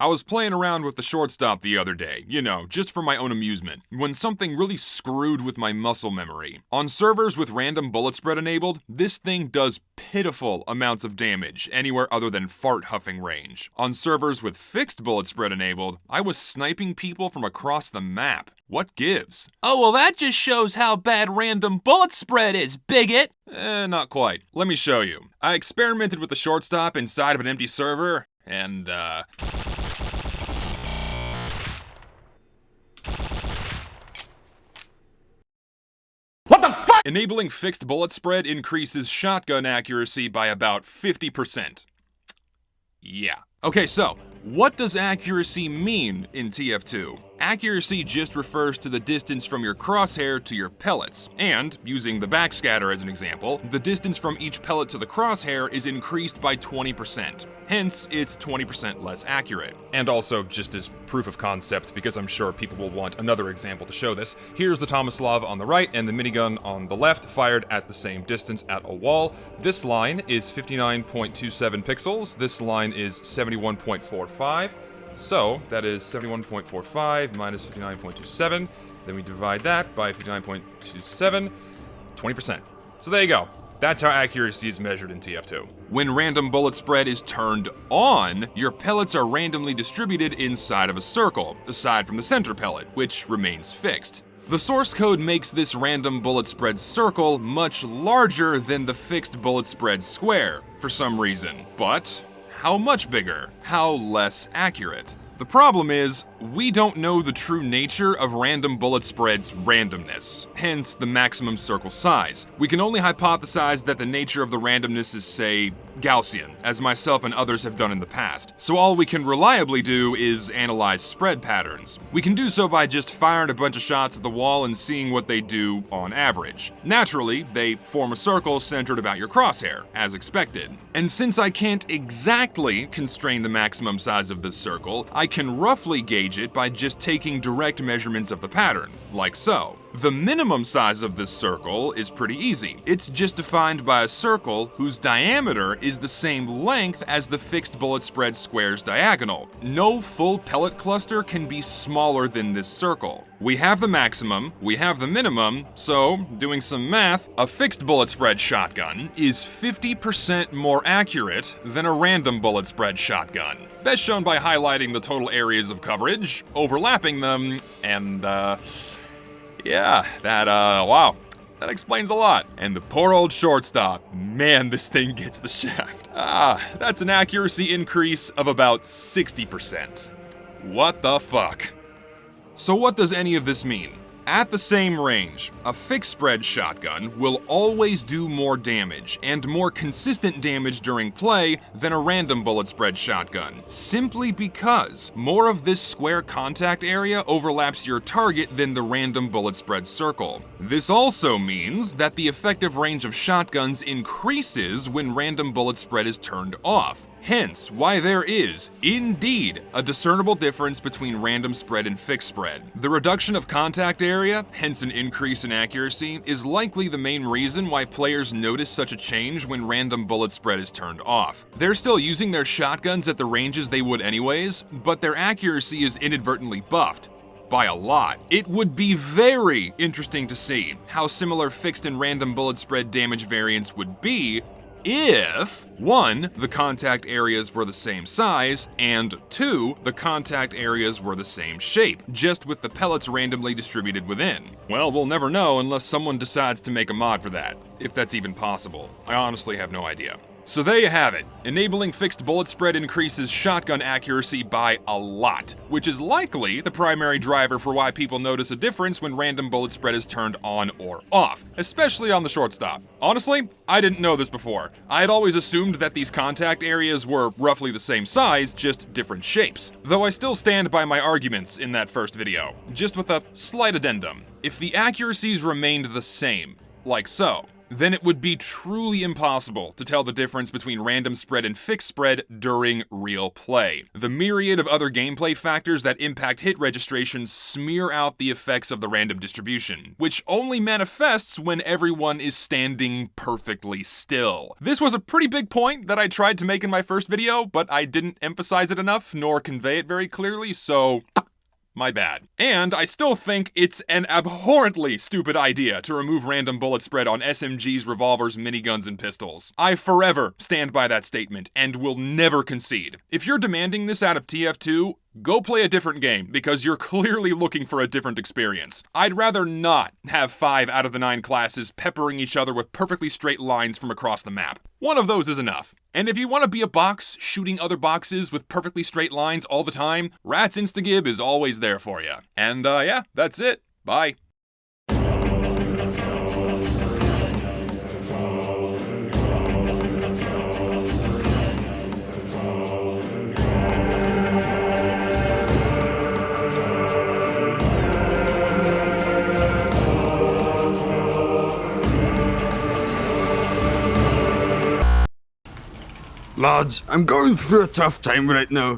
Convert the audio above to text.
I was playing around with the shortstop the other day, just for my own amusement, when something really screwed with my muscle memory. On servers with random bullet spread enabled, this thing does pitiful amounts of damage anywhere other than fart huffing range. On servers with fixed bullet spread enabled, I was sniping people from across the map. What gives? Oh, well, that just shows how bad random bullet spread is, bigot! Not quite. Let me show you. I experimented with the shortstop inside of an empty server, and, What the fuck? enabling fixed bullet spread increases shotgun accuracy by about 50%. Yeah. Okay, so, what does accuracy mean in TF2? Accuracy just refers to the distance from your crosshair to your pellets, and, using the backscatter as an example, the distance from each pellet to the crosshair is increased by 20%. Hence, it's 20% less accurate. And also, just as proof of concept, because I'm sure people will want another example to show this, here's the Tomislav on the right and the minigun on the left, fired at the same distance at a wall. This line is 59.27 pixels, this line is 71.45. So, that is 71.45 minus 59.27. Then we divide that by 59.27, 20%. So there you go. That's how accuracy is measured in TF2. When random bullet spread is turned on, your pellets are randomly distributed inside of a circle, aside from the center pellet, which remains fixed. The source code makes this random bullet spread circle much larger than the fixed bullet spread square, for some reason. But how much bigger? How less accurate? The problem is, we don't know the true nature of random bullet spread's randomness, hence the maximum circle size. We can only hypothesize that the nature of the randomness is, say, Gaussian, as myself and others have done in the past. So all we can reliably do is analyze spread patterns. We can do so by just firing a bunch of shots at the wall and seeing what they do on average. Naturally, they form a circle centered about your crosshair, as expected. And since I can't exactly constrain the maximum size of this circle, I can roughly gauge it by just taking direct measurements of the pattern, like so. The minimum size of this circle is pretty easy. It's just defined by a circle whose diameter is the same length as the fixed bullet spread square's diagonal. No full pellet cluster can be smaller than this circle. We have the maximum, we have the minimum, so, doing some math, a fixed bullet spread shotgun is 50% more accurate than a random bullet spread shotgun. Best shown by highlighting the total areas of coverage, overlapping them, and, yeah, wow. That explains a lot. And the poor old shortstop. Man, this thing gets the shaft. That's an accuracy increase of about 60%. What the fuck? So what does any of this mean? At the same range, a fixed spread shotgun will always do more damage, and more consistent damage during play, than a random bullet spread shotgun, simply because more of this square contact area overlaps your target than the random bullet spread circle. This also means that the effective range of shotguns increases when random bullet spread is turned off. Hence, why there is, indeed, a discernible difference between random spread and fixed spread. The reduction of contact area, hence an increase in accuracy, is likely the main reason why players notice such a change when random bullet spread is turned off. They're still using their shotguns at the ranges they would anyways, but their accuracy is inadvertently buffed. By a lot. It would be very interesting to see how similar fixed and random bullet spread damage variance would be if, 1, the contact areas were the same size, and 2, the contact areas were the same shape, just with the pellets randomly distributed within. Well, we'll never know unless someone decides to make a mod for that, if that's even possible. I honestly have no idea. So there you have it. Enabling fixed bullet spread increases shotgun accuracy by a lot, which is likely the primary driver for why people notice a difference when random bullet spread is turned on or off, especially on the shortstop. Honestly, I didn't know this before. I had always assumed that these contact areas were roughly the same size, just different shapes, though I still stand by my arguments in that first video, just with a slight addendum. If the accuracies remained the same, like so, then it would be truly impossible to tell the difference between random spread and fixed spread during real play. The myriad of other gameplay factors that impact hit registration smear out the effects of the random distribution, which only manifests when everyone is standing perfectly still. This was a pretty big point that I tried to make in my first video, but I didn't emphasize it enough nor convey it very clearly, so my bad. And I still think it's an abhorrently stupid idea to remove random bullet spread on SMGs, revolvers, miniguns, and pistols. I forever stand by that statement and will never concede. If you're demanding this out of TF2, go play a different game, because you're clearly looking for a different experience. I'd rather not have 5 out of the 9 classes peppering each other with perfectly straight lines from across the map. One of those is enough. And if you want to be a box shooting other boxes with perfectly straight lines all the time, Rat's Instagib is always there for you. And yeah, that's it. Bye. Lads, I'm going through a tough time right now.